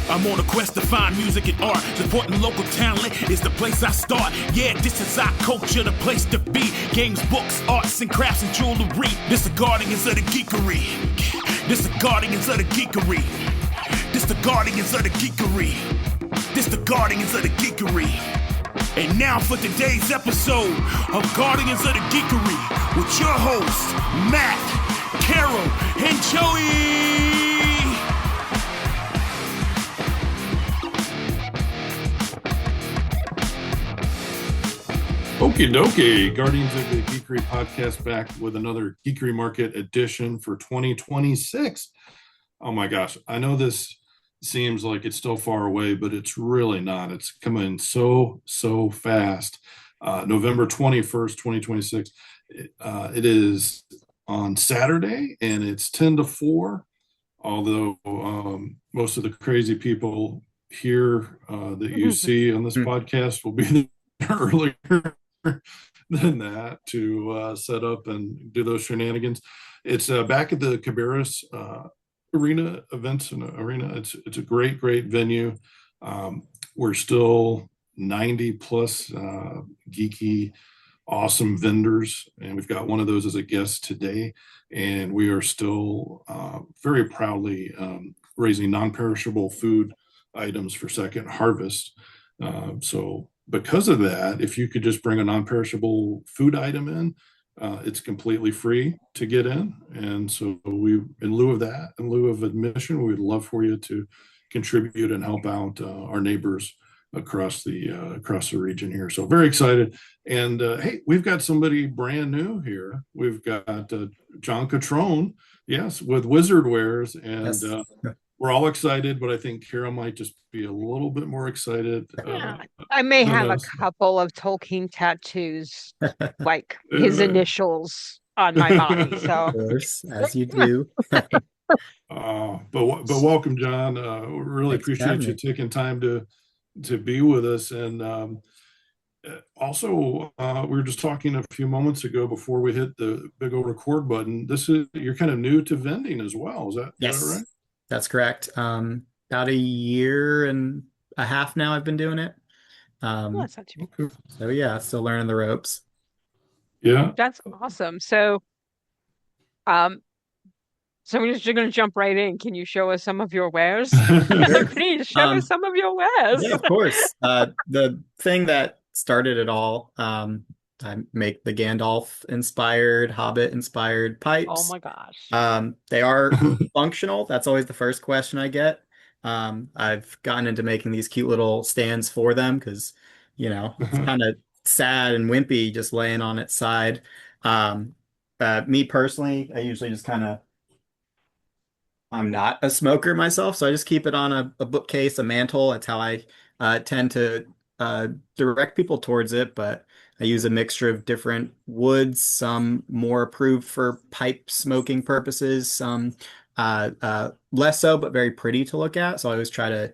I'm on a quest to find music and art. Supporting local talent is the place I start. Yeah, this is our culture, the place to be. Games, books, arts, and crafts and jewelry. This the guardians of the geekery. This the guardians of the geekery. This the guardians of the geekery. This the guardians of the geekery. And now for today's episode of Guardians of the Geekery with your hosts, Matt, Carol, and Joey. Okie dokie, Guardians of the Geekery podcast back with another Geekery Market edition for 2026. Oh my gosh, I know this seems like it's still far away, but it's really not. It's coming so fast. November 21st, 2026. It is on Saturday and it's 10 to 4, although most of the crazy people here that you see on this podcast will be there earlier than that to set up and do those shenanigans. It's back at the Cabarrus Arena Events and Arena. It's a great venue. We're still 90 plus geeky, awesome vendors, and we've got one of those as a guest today. And we are still very proudly raising non-perishable food items for Second Harvest. So because of that, if you could just bring a non-perishable food item in, it's completely free to get in. And so we, in lieu of that, in lieu of admission, we'd love for you to contribute and help out our neighbors across the region here. So very excited. And hey, we've got somebody brand new here. We've got John Cutrone, yes, with Wizard Wares. And Yes. We're all excited, but I think Kara might just be a little bit more excited. I may than have us. a couple of Tolkien tattoos, like his Yeah. initials on my body. So Of course, as you do. But welcome, John. We really Thanks for appreciate having you me. taking time to be with us. And also, we were just talking a few moments ago before we hit the big old record button. You're kind of new to vending as well. Is that right? That's correct. About a year and a half now I've been doing it. that's not too Okay. So yeah, still learning the ropes. Yeah. That's awesome. So we're just going to jump right in. Can you show us some of your wares? Please show us some of your wares. Yeah, of course. The thing that started it all, I make the Gandalf inspired, Hobbit inspired pipes. Oh my gosh. They are functional. That's always the first question I get. I've gotten into making these cute little stands for them because, it's kind of sad and wimpy just laying on its side. Me personally, I usually just I'm not a smoker myself, so I just keep it on a bookcase, a mantle. That's how I tend to direct people towards it, but I use a mixture of different woods, some more approved for pipe smoking purposes, some less so, but very pretty to look at. So I always try to,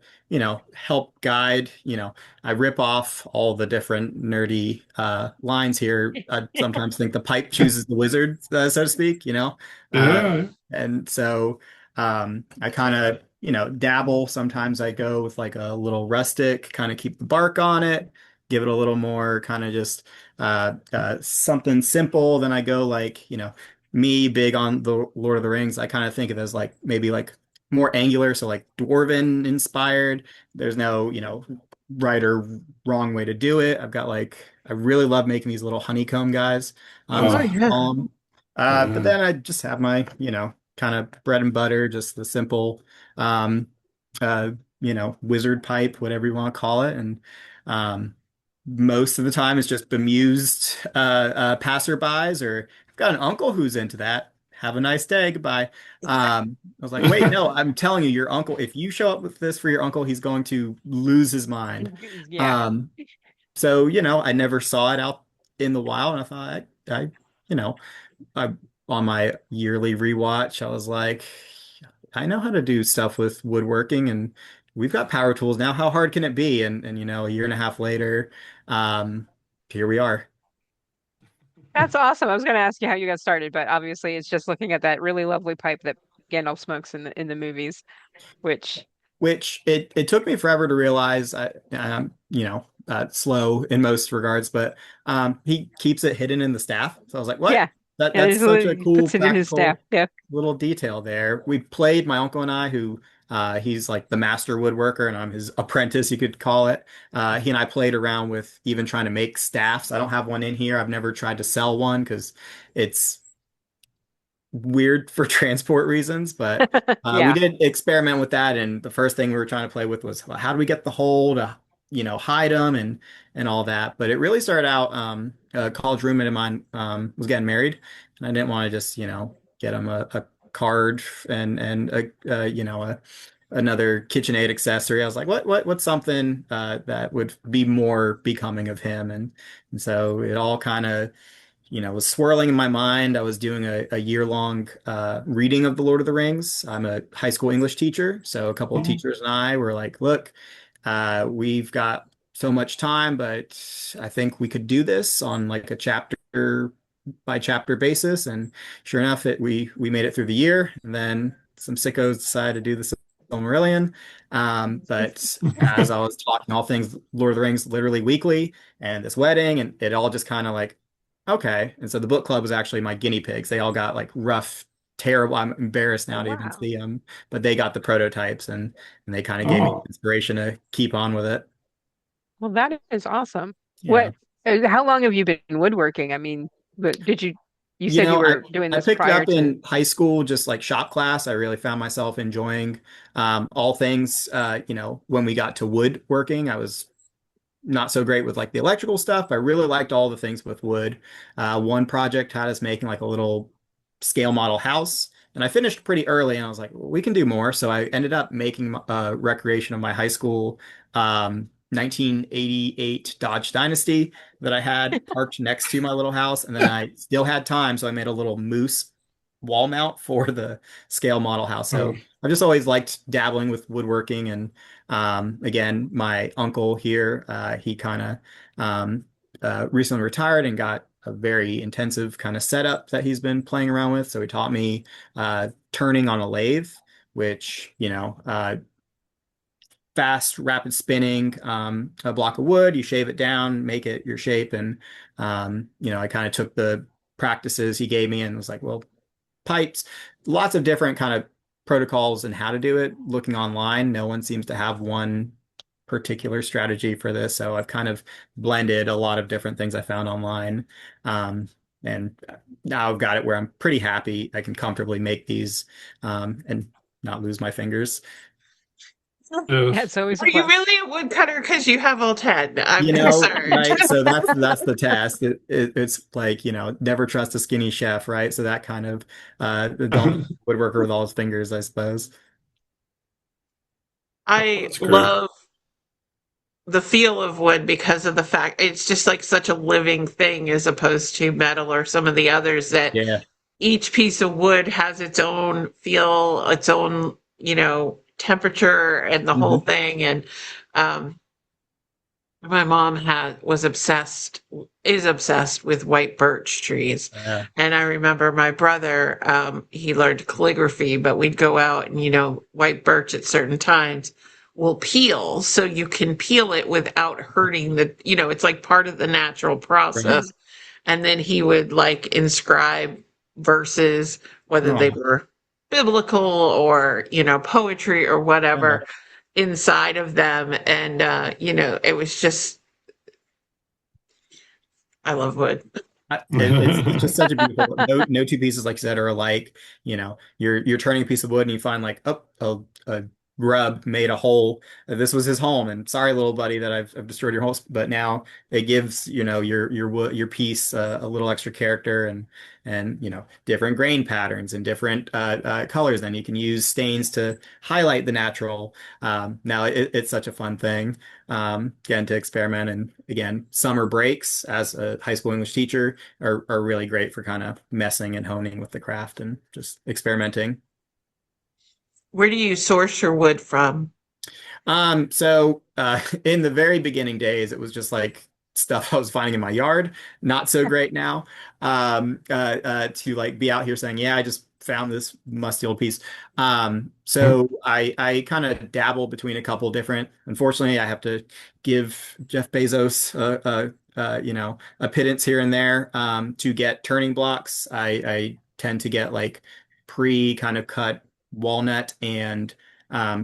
help guide, I rip off all the different nerdy lines here. I sometimes think the pipe chooses the wizard, so to speak, Yeah. And so I kind of, dabble. Sometimes I go with like a little rustic, kind of keep the bark on it, give it a little more kind of just something simple. Then I go like, me big on the Lord of the Rings. I kind of think of it as like maybe like more angular, so like dwarven inspired. There's no, right or wrong way to do it. I really love making these little honeycomb guys. Oh, yeah. But then I just have my, kind of bread and butter, just the simple, wizard pipe, whatever you want to call it. And most of the time it's just bemused passerbys, or I've got an uncle who's into that. Have a nice day. Goodbye. I was like, wait, no, I'm telling you, your uncle, if you show up with this for your uncle, he's going to lose his mind. Yeah. So, I never saw it out in the wild, and I thought I on my yearly rewatch, I was like, I know how to do stuff with woodworking, and we've got power tools now. How hard can it be? And a year and a half later, here we are. That's awesome. I was going to ask you how you got started, but obviously it's just looking at that really lovely pipe that Gandalf smokes in the movies, which which it took me forever to realize. Slow in most regards, but he keeps it hidden in the staff. So I was like, what? Yeah. And That's such a he cool puts it in his staff. practical Yeah. little detail there. We played, my uncle and I, who he's like the master woodworker and I'm his apprentice, you could call it. He and I played around with even trying to make staffs. I don't have one in here. I've never tried to sell one because it's weird for transport reasons, but we Yeah. did experiment with that. And the first thing we were trying to play with was how do we get the hole to, hide them and all that. But it really started out. A college roommate of mine was getting married, and I didn't want to just get him a card and another KitchenAid accessory. I was like, what's something that would be more becoming of him, and so it all kind of was swirling in my mind. I was doing a year-long reading of The Lord of the Rings. I'm a high school English teacher, so a couple of Oh, teachers and I were like, look, we've got so much time, but I think we could do this on like a chapter by chapter basis. And sure enough, we made it through the year, and then some sickos decided to do the Silmarillion. But as I was talking all things Lord of the Rings literally weekly, and this wedding, and it all just kind of like, okay. And so the book club was actually my guinea pigs. They all got like rough, terrible. I'm embarrassed Oh, now to even wow. see them, but they got the prototypes and they kind of gave me oh, inspiration to keep on with it. Well, that is awesome. Yeah. What, how long have you been woodworking? I mean, but you You said you know, I were doing I this picked it prior up to, in high school, just like shop class. I really found myself enjoying all things. When we got to woodworking, I was not so great with like the electrical stuff. I really liked all the things with wood. One project had us making like a little scale model house, and I finished pretty early. And I was like, well, we can do more. So I ended up making a recreation of my high school 1988 Dodge Dynasty that I had parked next to my little house, and then I still had time, so I made a little moose wall mount for the scale model house. oh, So I've just always liked dabbling with woodworking and again, my uncle here, he kind of recently retired and got a very intensive kind of setup that he's been playing around with. So he taught me turning on a lathe, which, fast, rapid spinning, a block of wood, you shave it down, make it your shape. And, I kind of took the practices he gave me and was like, well, pipes, lots of different kind of protocols and how to do it. Looking online, no one seems to have one particular strategy for this. So I've kind of blended a lot of different things I found online. And now I've got it where I'm pretty happy. I can comfortably make these and not lose my fingers. yes. that's always a Are you plus. really a woodcutter? Because you have all 10. I'm concerned. Right? So that's the test. It's like, never trust a skinny chef, right? So that kind of don't woodworker with all his fingers, I suppose. Oh, I that's great. love the feel of wood because of the fact it's just like such a living thing as opposed to metal or some of the others that Yeah. each piece of wood has its own feel, its own, temperature and the whole Hmm. thing. And um, my mom is obsessed with white birch trees. Yeah. And I remember my brother, he learned calligraphy, but we'd go out and, white birch at certain times will peel. So you can peel it without hurting it's like part of the natural Right. process. And then he would like inscribe verses, whether they Oh, were biblical or, poetry or yeah. whatever inside of them. And, it was just, I love wood. It's just such a beautiful. No two pieces, like you said, are alike. You're turning a piece of wood and you find like, oh, a grub made a hole. This was his home, and sorry, little buddy, that I've destroyed your hole. But now it gives your wood, your piece a little extra character and different grain patterns and different colors. Then you can use stains to highlight the natural. Now it's such a fun thing again to experiment. And again, summer breaks as a high school English teacher are really great for kind of messing and honing with the craft and just experimenting. Where do you source your wood from? So in the very beginning days, it was just like stuff I was finding in my yard. Not so great now. To like be out here saying, yeah, I just found this musty old piece. So I kind of dabble between a couple different. Unfortunately, I have to give Jeff Bezos a pittance here and there to get turning blocks. I tend to get like pre kind of cut walnut and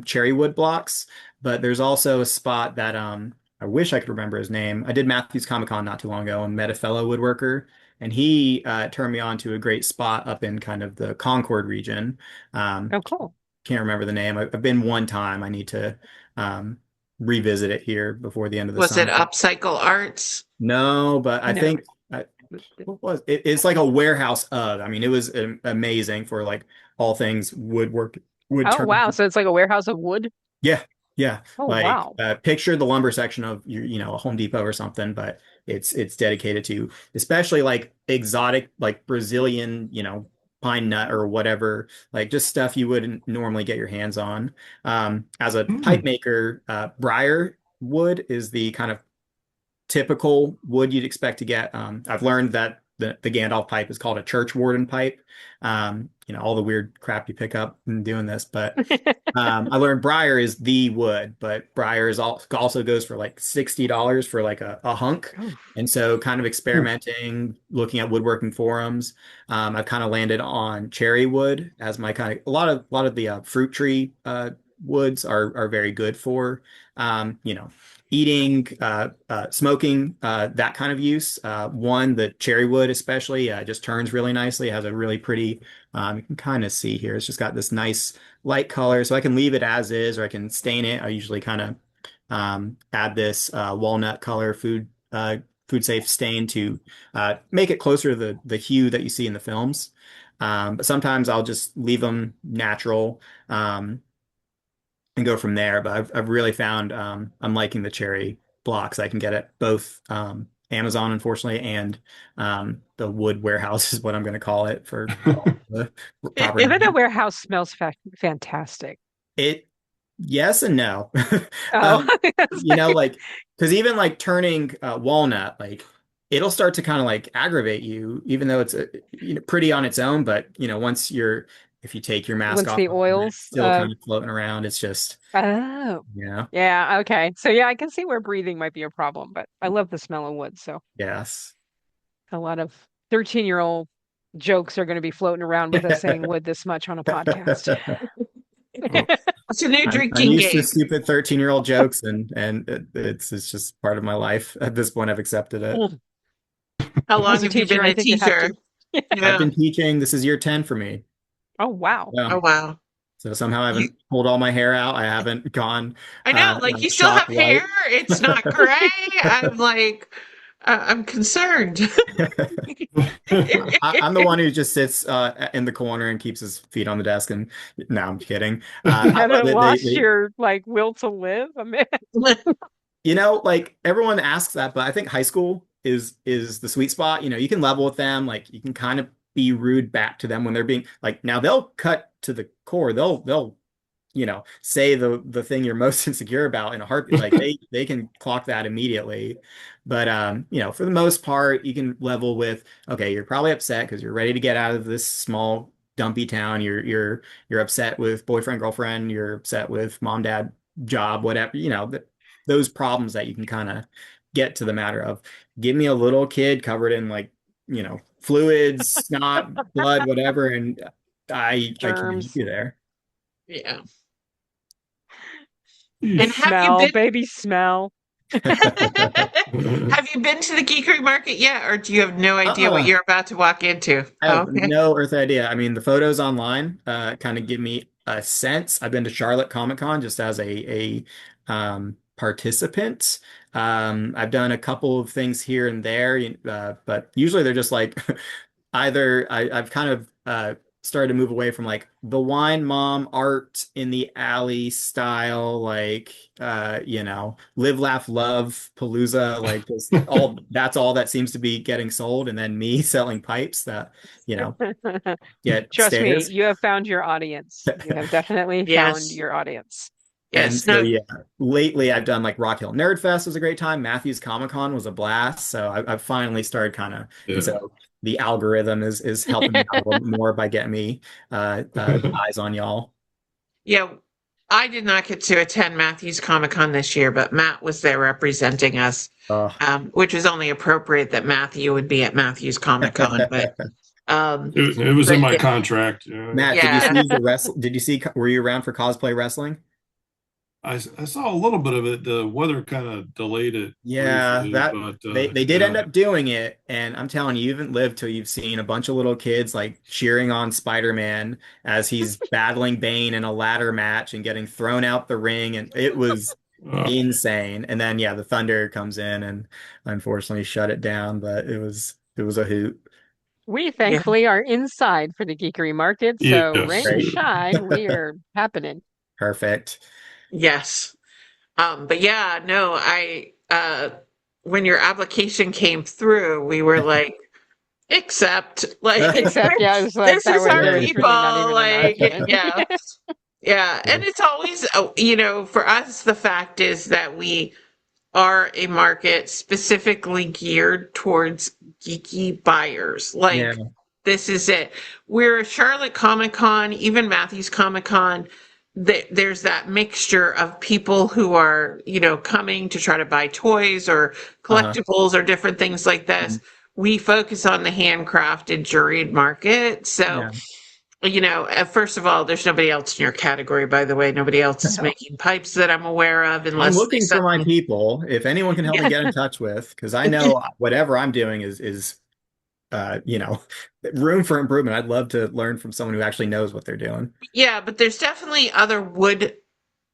cherry wood blocks. But there's also a spot that I wish I could remember his name. I did Matthews Comic Con not too long ago and met a fellow woodworker, and he turned me on to a great spot up in kind of the Concord region. Oh, cool. Can't remember the name. I've been one time. I need to um, revisit it here before the end of the Was it summer. Upcycle Arts? No, but I No. think what was it? It's like a warehouse of. I mean, it was amazing for like all things woodwork, wood Oh, turn. wow. So it's like a warehouse of wood? Yeah, yeah. Oh, Like wow. picture the lumber section of a Home Depot or something, but it's dedicated to especially like exotic, like Brazilian, pine nut or whatever, like just stuff you wouldn't normally get your hands on. As a pipe maker, briar wood is the kind of typical wood you'd expect to get. I've learned that the Gandalf pipe is called a church warden pipe. All the weird crap you pick up in doing this, but I learned briar is the wood, but briar is also goes for like $60 for like a hunk. Oof. And so kind of experimenting, looking at woodworking forums, I've kind of landed on cherry wood as my kind of a lot of the fruit tree woods are very good for eating, smoking, that kind of use. The cherry wood especially just turns really nicely. It has a really pretty, you can kind of see here. It's just got this nice light color, so I can leave it as is, or I can stain it. I usually kind of add this walnut color food safe stain to make it closer to the hue that you see in the films. But sometimes I'll just leave them natural. And go from there. But I've really found I'm liking the cherry blocks. I can get it both Amazon, unfortunately, and the wood warehouse is what I'm going to call it for the proper I bet that name. warehouse smells fantastic. It Yes and no. Oh, Um, it's like, like because even like turning walnut, like it'll start to kind of like aggravate you, even though it's pretty on its own. But once if you take your mask once off the of it, it's oils. still kind of floating around. It's just Oh, yeah. yeah. Okay. So yeah, I can see where breathing might be a problem, but I love the smell of wood. So Yes. a lot of 13-year-old jokes are going to be floating around with us saying wood this much on a podcast. Well, It's a new I'm drinking used to game. stupid 13-year-old jokes, and it's just part of my life. At this point, I've accepted it. How As long a have you teacher, been I a think you have teacher? to. I've Yeah. been teaching. This is year 10 for me. Oh, wow. Yeah. Oh, wow. So somehow I You, haven't pulled all my hair out. I haven't gone I know, like you still shock have hair. white. It's not gray. I'm like, I'm concerned. I'm the one who just sits in the corner and keeps his feet on the desk. And no, I'm kidding. I love Haven't it. lost your like will to live? I mean, Like everyone asks that, but I think high school is the sweet spot. You can level with them, like you can kind of be rude back to them when they're being like now they'll cut to the core. They'll say the thing you're most insecure about in a heartbeat. Like they can clock that immediately. But for the most part, you can level with, okay, you're probably upset because you're ready to get out of this small dumpy town. You're upset with boyfriend, girlfriend, you're upset with mom, dad, job, whatever, those problems that you can kind of get to the matter of. Give me a little kid covered in like, fluids, snot, blood, whatever, and I can help germs, you there. Yeah. the And have you smell, been baby smell. have you been to the Geekery market yet, or do you have no idea what Uh-uh. you're about to walk into? I Oh, have okay. no earth idea. I mean, the photos online kind of give me a sense. I've been to Charlotte Comic Con just as a participant. I've done a couple of things here and there, but usually they're just like either I've kind of started to move away from like the wine mom art in the alley style, like live, laugh, love palooza, like just all that's all that seems to be getting sold, and then me selling pipes that you know get Trust me, stares. you have found your audience. You have definitely found Yes. your audience. And Yes. so No. yeah, lately I've done like Rock Hill Nerd Fest was a great time. Matthews Comic Con was a blast. So I've finally started kind of, and Yeah. so the algorithm is helping me out a little bit more by getting me eyes on y'all. Yeah. I did not get to attend Matthew's Comic Con this year, but Matt was there representing us, Uh, which was only appropriate that Matthew would be at Matthew's Comic Con. Um, It was in but my yeah, contract. Yeah. Matt, did you yeah. see the wrestle? Did you see? Were you around for cosplay wrestling? I saw a little bit of it. The weather kind of delayed it Yeah, briefly, that but they did end yeah. up doing it, and I'm telling you, you haven't lived till you've seen a bunch of little kids like cheering on Spider-Man as he's battling Bane in a ladder match and getting thrown out the ring, and it was Uh, insane. And then yeah, the Thunder comes in and unfortunately shut it down, but it was a hoot. We Yeah. thankfully are inside for the Geekery market, so rain yes. or Great. shine, we are happening. Perfect. Yes. But yeah, no, when your application came through, we were like, except, like, Except, yeah, it's like this that is was our really Yay. people, truly not even an like, accident. yeah. Yeah. And it's always, for us, the fact is that we are a market specifically geared towards geeky buyers. Yeah. Like, this is it. We're Charlotte Comic Con, even Matthews Comic Con. There's that mixture of people who are, coming to try to buy toys or Uh-huh. collectibles or different things like this. We focus on the handcrafted juried market. So, Yeah. first of all, there's nobody else in your category, by the way. Nobody else is making pipes that I'm aware of, I'm unless they looking for my suddenly. people. If anyone can help me Yeah. get in touch with, because I know whatever I'm doing is uh, you know, room for improvement. I'd love to learn from someone who actually knows what they're doing. Yeah, but there's definitely other wood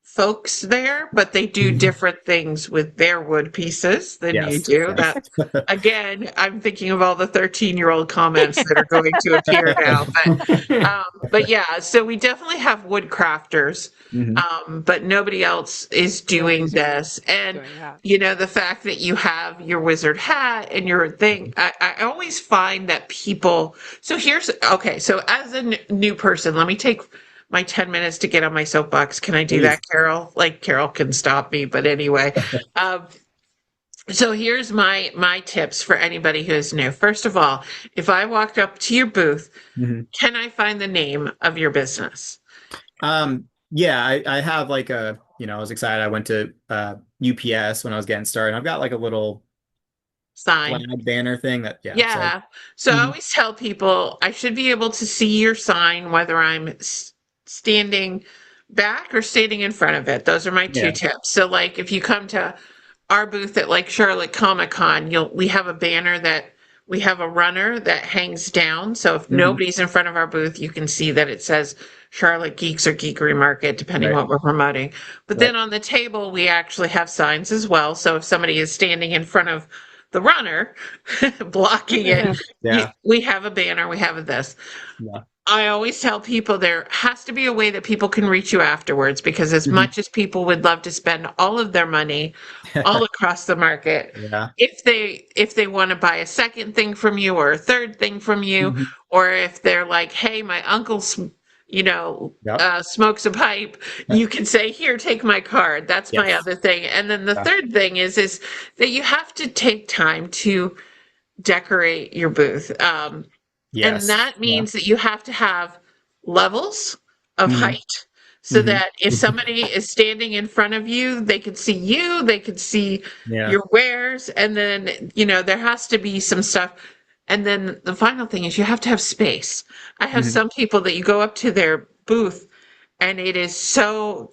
folks there, but they do different things with their wood pieces than you Yes. do. Yes. That, again, I'm thinking of all the 13-year-old comments that are going to appear now. But yeah, so we definitely have wood crafters, Mhm. but nobody else is doing Nobody's really this. And doing that. the fact that you have your wizard hat and your thing, I always find that people. So here's okay. So as a new person, let me take my 10 minutes to get on my soapbox. Can I do that, Please. Carol? Like, Carol can stop me, but anyway. Um, so here's my tips for anybody who is new. First of all, if I walked up to your booth, Mhm. can I find the name of your business? Yeah, I have like I was excited. I went to UPS when I was getting started. I've got like a little flag Sign. banner thing that, yeah. So, Yeah. So I mhm. always tell people I should be able to see your sign whether I'm standing back or standing in front of it. Those are my two Yeah. tips. So like if you come to our booth at like Charlotte Comic Con, we have a banner that we have a runner that hangs down. So if Mhm. nobody's in front of our booth, you can see that it says Charlotte Geeks or Geekery Market, depending Right. what we're promoting. But Right. then on the table, we actually have signs as well. So if somebody is standing in front of the runner, blocking it, Yeah. we have a banner, we have this. Yeah. I always tell people there has to be a way that people can reach you afterwards because as Mhm. much as people would love to spend all of their money all across the market, Yeah. if they want to buy a second thing from you or a third thing from you, Mhm. or if they're like, hey, my uncle Yep. smokes a pipe, you can say, here, take my card. That's my Yes. other thing. And then the Yeah. third thing is that you have to take time to decorate your booth. And Yes. that Yeah. means that you have to have levels of Mhm. height so Mhm. that if somebody is standing in front of you, they can see you, they can see Yeah. your wares, and then, there has to be some stuff. And then the final thing is you have to have space. I have Mhm. some people that you go up to their booth and it is so,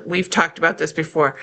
we've talked about this before.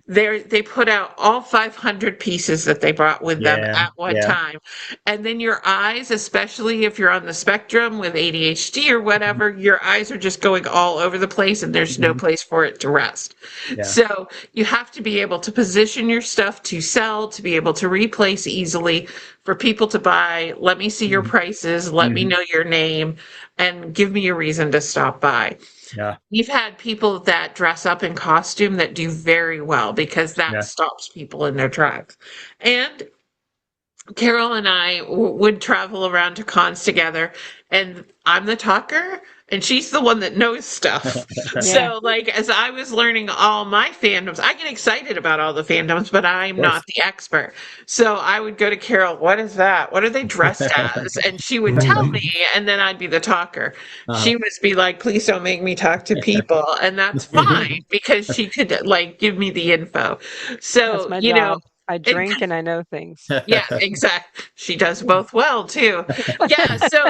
They put out all 500 pieces that they brought with them Yeah. at one Yeah. time. And then your eyes, especially if you're on the spectrum with ADHD or Mhm. whatever, your eyes are just going all over the place and there's no Mhm. place for it to rest. Yeah. So you have to be able to position your stuff to sell, to be able to replace easily, for people to buy. Let me see your Mhm. prices, let me Mhm. know your name, and give me a reason to stop by. Yeah. We've had people that dress up in costume that do very well because that Yeah. stops people in their tracks. And Carol and I would travel around to cons together, and I'm the talker, and she's the one that knows stuff. Yeah. So, like, as I was learning all my fandoms, I get excited about all the fandoms, but I'm Of not the expert. So I would go to Carol, what is that? What are they dressed as? And she would tell me, and then I'd be the talker. Uh, She would be like, please don't make me talk to people. And that's fine because she could, like, give me the info. That's So, my job. I it drink and I know things. yeah, exactly. She does both well too. Yeah, so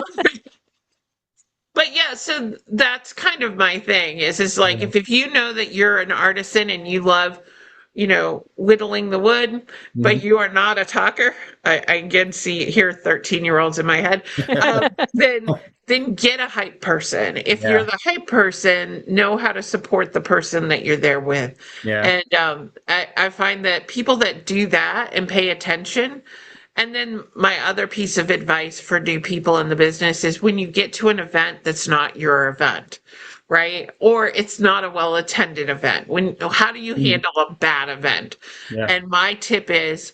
but yeah, so that's kind of my thing is like Yeah. if you know that you're an artisan and you love, whittling the wood, but Mhm. you are not a talker, I again see here 13-year-olds in my head, then get a hype person. If you're Yeah. the hype person, know how to support the person that you're there with. Yeah. And I find that people that do that and pay attention, and then my other piece of advice for new people in the business is when you get to an event that's not your event, right? Or it's not a well attended event. How do you Mhm. handle a bad event? Yeah. And my tip is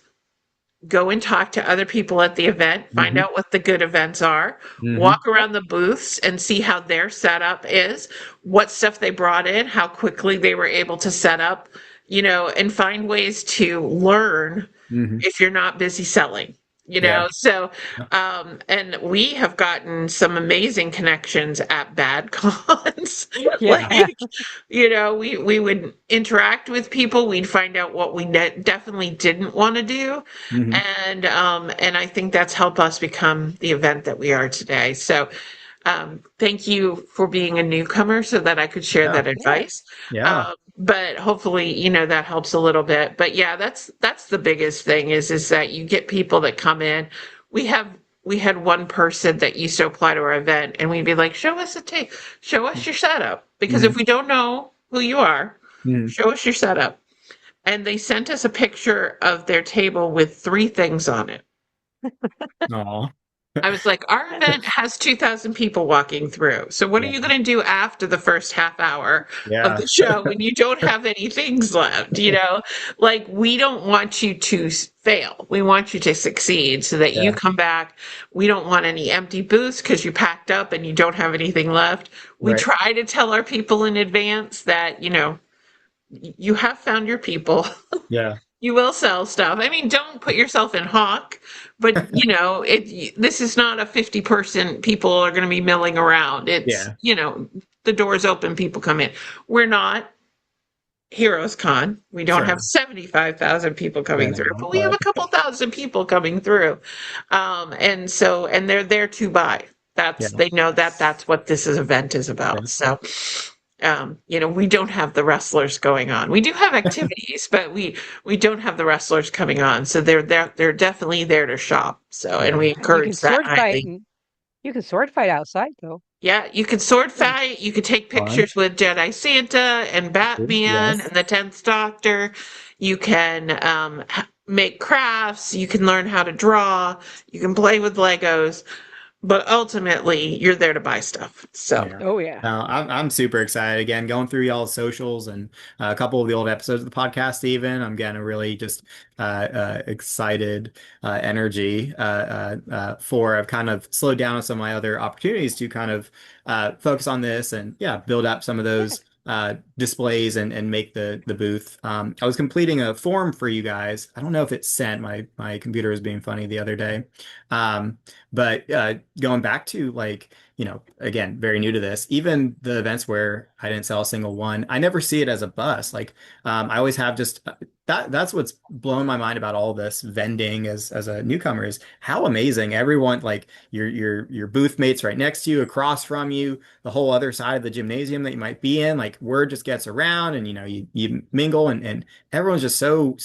go and talk to other people at the event, find Hmm. out what the good events are, Hmm. walk around the booths and see how their setup is, what stuff they brought in, how quickly they were able to set up, and find ways to learn Hmm. if you're not busy selling. Yeah. So and we have gotten some amazing connections at bad cons. Yeah. Like, we would interact with people, we'd find out what we definitely didn't want to do, Hmm. and I think that's helped us become the event that we are today. So thank you for being a newcomer so that I could share Yeah. that Yeah. advice. Yeah. But hopefully, that helps a little bit. But yeah, that's the biggest thing is that you get people that come in. We have we had one person that used to apply to our event, and we'd be like, "Show us a tape, show us your setup," because if Hmm. we don't know who you are, Hmm. show us your setup. And they sent us a picture of their table with three things on it. Aw. I was like, our event has 2,000 people walking through. So what are Yeah. you going to do after the first half hour of Yeah. the show when you don't have any things left? Like we don't want you to fail. We want you to succeed so that you Yeah. come back. We don't want any empty booths because you packed up and you don't have anything left. We Right. try to tell our people in advance that, you have found your people. Yeah. You will sell stuff. I mean, don't put yourself in hawk, but this is not a 50-person people are going to be milling around. It's, Yeah. the doors open, people come in. We're not Heroes Con. We don't have Sure. 75,000 people I coming through, know, but we have but a couple thousand people coming through. And they're there to buy. yeah. They know that that's what this event is about. Yeah. So we don't have the wrestlers going on. We do have activities, but we don't have the wrestlers coming on. So they're definitely there to shop. So, and Yeah. we You can encourage that sword fight highly. and you can sword fight outside though. Yeah, you can sword Yeah. fight. You could take Fun. pictures with Jedi Santa and Batman Yes. and the 10th Doctor. You can make crafts. You can learn how to draw. You can play with Legos. But ultimately, you're there to buy stuff. So. Yeah. Oh yeah. No, I'm super excited again, going through y'all's socials and a couple of the old episodes of the podcast even. I'm getting a really just excited energy for I've kind of slowed down on some of my other opportunities to kind of focus on this and yeah, build up some of Yeah. those displays and make the booth. I was completing a form for you guys. I don't know if it's sent. My computer was being funny the other day. But going back to like, again, very new to this, even the events where I didn't sell a single one, I never see it as a bust. Like, I always have just that's what's blown my mind about all this vending as a newcomer is how amazing everyone, like your booth mates right next to you, across from you, the whole other side of the gymnasium that you might be in, like word just gets around and you mingle and everyone's just so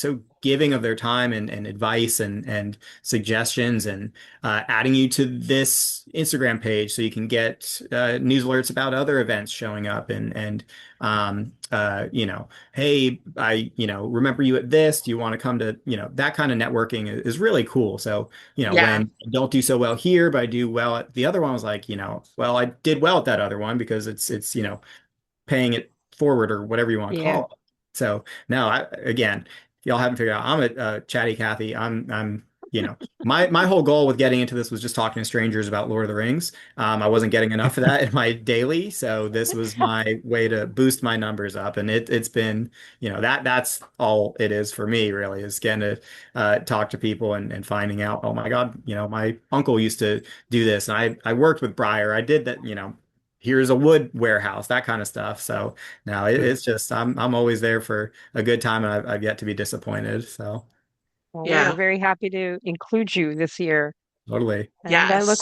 giving of their time and advice and suggestions and adding you to this Instagram page so you can get news alerts about other events showing up and hey, I remember you at this. Do you want to come to that kind of networking is really cool. So Yeah. when I don't do so well here, but I do well at the other one, I was like well, I did well at that other one because it's paying it forward or whatever you want to Yeah. call it. So now again, y'all haven't figured out I'm a chatty Cathy. I'm my whole goal with getting into this was just talking to strangers about Lord of the Rings. I wasn't getting enough of that in my daily, so this was my way to boost my numbers up, and it's been, that's all it is for me really, is getting to talk to people and finding out, oh my God, my uncle used to do this, and I worked with Briar. I did that, here's a wood warehouse, that kind of stuff. So now it's just I'm always there for a good time, and I've yet to be disappointed. So Well, we are Yeah. very happy to include you this year, totally, and Yes. I look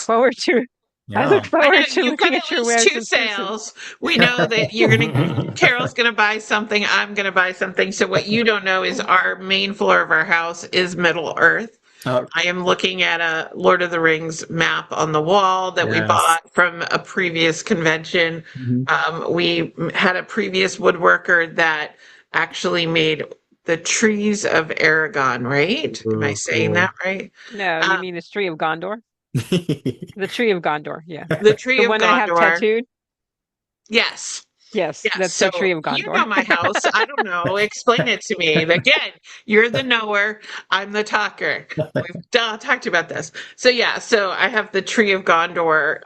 yeah. I know forward to you've got looking at at your least wares two in person. sales. We know that Carol's gonna buy something, I'm gonna buy something. So what you don't know is our main floor of our house is Middle Earth. Oh, I am looking at a Lord of the Rings map on the wall that we yes. bought from a previous convention. Mhm. We had a previous woodworker that actually made the trees of Aragon, right? Am I Ooh, saying cool. that right? No, you Um, mean the Tree of Gondor? The Tree of Gondor, yeah. the tree The of one I have Gondor. tattooed? Yes. Yes, Yes. that's the So Tree of you Gondor. know my house. I don't know. Explain it to me. Again, you're the knower. I'm the talker. We've talked about this. So yeah. So I have the Tree of Gondor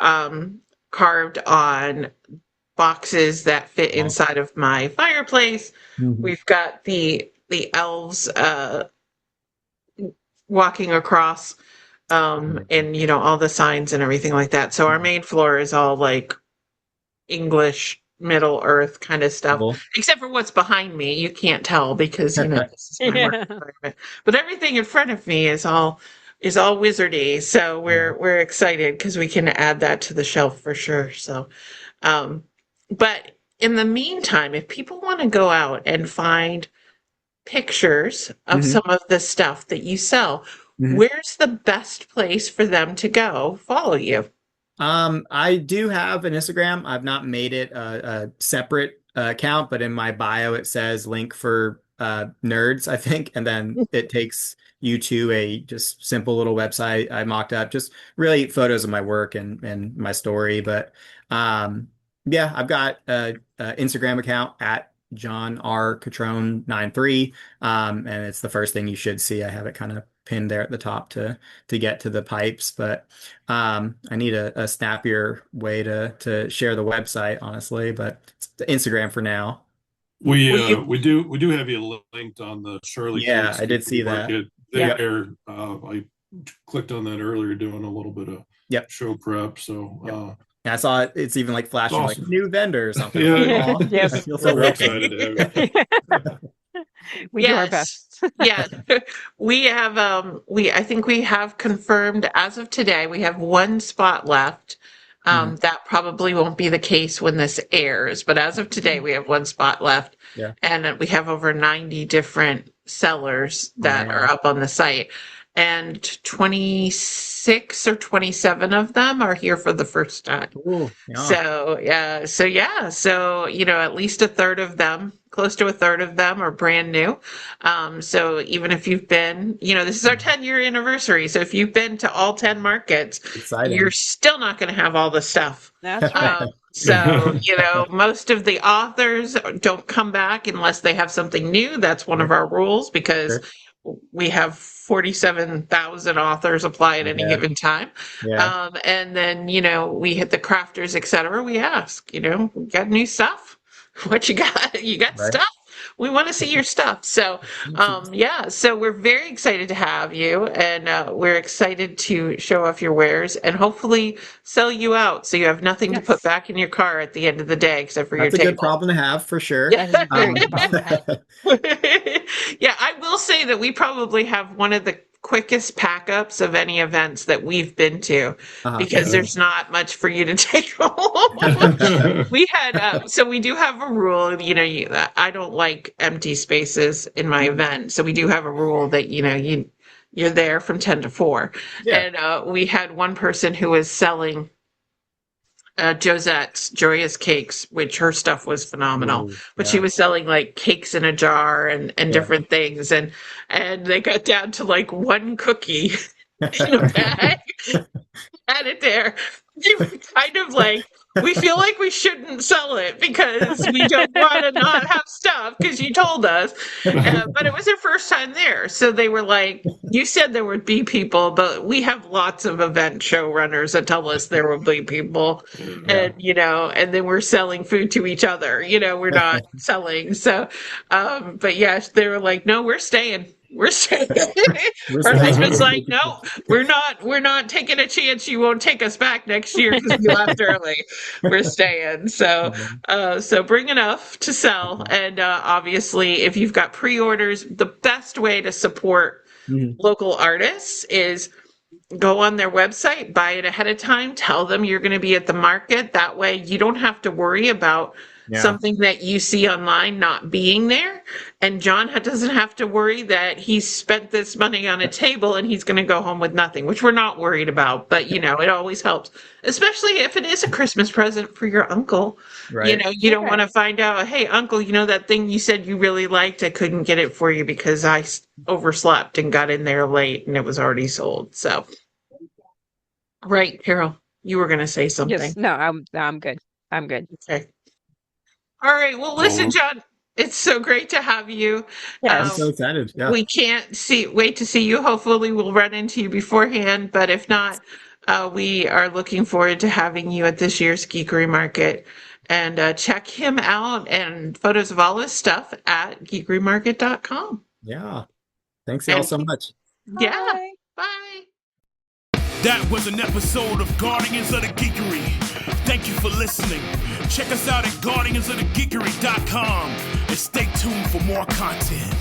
carved on boxes that fit Wow. inside of my fireplace. Mhm. We've got the elves walking across, and all the signs and everything like that. So our main floor is all like English Middle Earth kind of stuff, Cool. except for what's behind me. You can't tell because this is my work Yeah. environment. But everything in front of me is all wizardy. So Yeah. we're excited because we can add that to the shelf for sure. So, um, but in the meantime, if people want to go out and find pictures of Mhm. some of the stuff that you sell, Mhm. where's the best place for them to go follow you? I do have an Instagram. I've not made it a separate account, but in my bio it says link for nerds, I think, and then it takes you to a just simple little website I mocked up, just really photos of my work and my story. But yeah, I've got a Instagram account at John R. Cutrone 93, and it's the first thing you should see. I have it kind of pinned there at the top to get to the pipes, but. I need a snappier way to share the website, honestly, but it's Instagram for now. We Will you? we do have you linked on the Charlie Yeah, Cates I did see Geekery that. Market Yeah. Yep. there. I clicked on that earlier, doing a little bit of Yep. show prep. So Yep. Yeah, I saw it. It's even like it's flashing like awesome. new vendor or something. I'm like, Yeah, oh, I Yes. feel so we're welcome. excited to have you. We do our Yes. best. Yeah. We have I think we have confirmed as of today, we have one spot left. Mhm. That probably won't be the case when this airs, but as of today, we have one spot left. Yeah. And we have over 90 different sellers Oh that are man. up on the site. And 26 or 27 of them are here for the first time. Cool. Yeah. So at least a third of them, close to a third of them are brand new. So even if you've been, this is our 10-year anniversary. So if you've been to all 10 markets, you're Exciting. still not going to have all the stuff. That's right. Most of the authors don't come back unless they have something new. That's one of Sure. our rules because Sure. we have 47,000 authors apply at any Yeah. given time. Yeah. And then, we hit the crafters, etc. We ask, we got new stuff? What you got? You got Right. stuff? We want to see your stuff. So, yeah, so we're very excited to have you, and we're excited to show off your wares and hopefully sell you out so you have nothing to put Yes. back in your car at the end of the day except for your That's a good table. problem to have for sure. Yeah. That is a very good problem to have. Yeah, I will say that we probably have one of the quickest pack-ups of any events that we've been to because Yeah. there's not much for you to take home. So we do have a rule, I don't like empty spaces in my event. So we do have a rule that, you're there from 10 to 4. Yeah. And we had one person who was selling Josette's Joyous Cakes, which her stuff was phenomenal. Ooh, But she yeah. was selling like cakes in a jar and Yeah. different things, and they got down to like one cookie, in a bag, had it there. You were kind of like, we feel like we shouldn't sell it because we don't want to not have stuff because you told us. But it was their first time there. So they were like, you said there would be people, but we have lots of event showrunners that tell us there will be people. And, and then we're selling food to each other. We're not selling. So, but yes, they were like, no, we're staying. We're staying. Our husband's like, no, we're not taking a chance you won't take us back next year because we left early. We're staying. So bring enough to sell. And obviously, if you've got pre-orders, the best way to support local artists is go on their website, buy it ahead of time, tell them you're going to be at the market. That way you don't have to worry about something that you see online not being there. And John doesn't have to worry that he's spent this money on a table and he's going to go home with nothing, which we're not worried about. But, it always helps, especially if it is a Christmas present for your uncle. Right. You don't want to find out, hey, uncle, that thing you said you really liked, I couldn't get it for you because I overslept and got in there late and it was already sold. So, right, Carol, you were going to say something. Yes, no, I'm good. I'm good. Okay. All right. Well, listen, John, it's so great to have you. Yeah, I'm so excited. Yeah. We can't wait to see you. Hopefully we'll run into you beforehand, but if not, we are looking forward to having you at this year's Geekery Market. And check him out and photos of all his stuff at geekerymarket.com. Yeah. Thanks y'all so much. Yeah. Bye. That was an episode of Guardians of the Geekery. Thank you for listening. Check us out at guardiansofthegeekery.com and stay tuned for more content.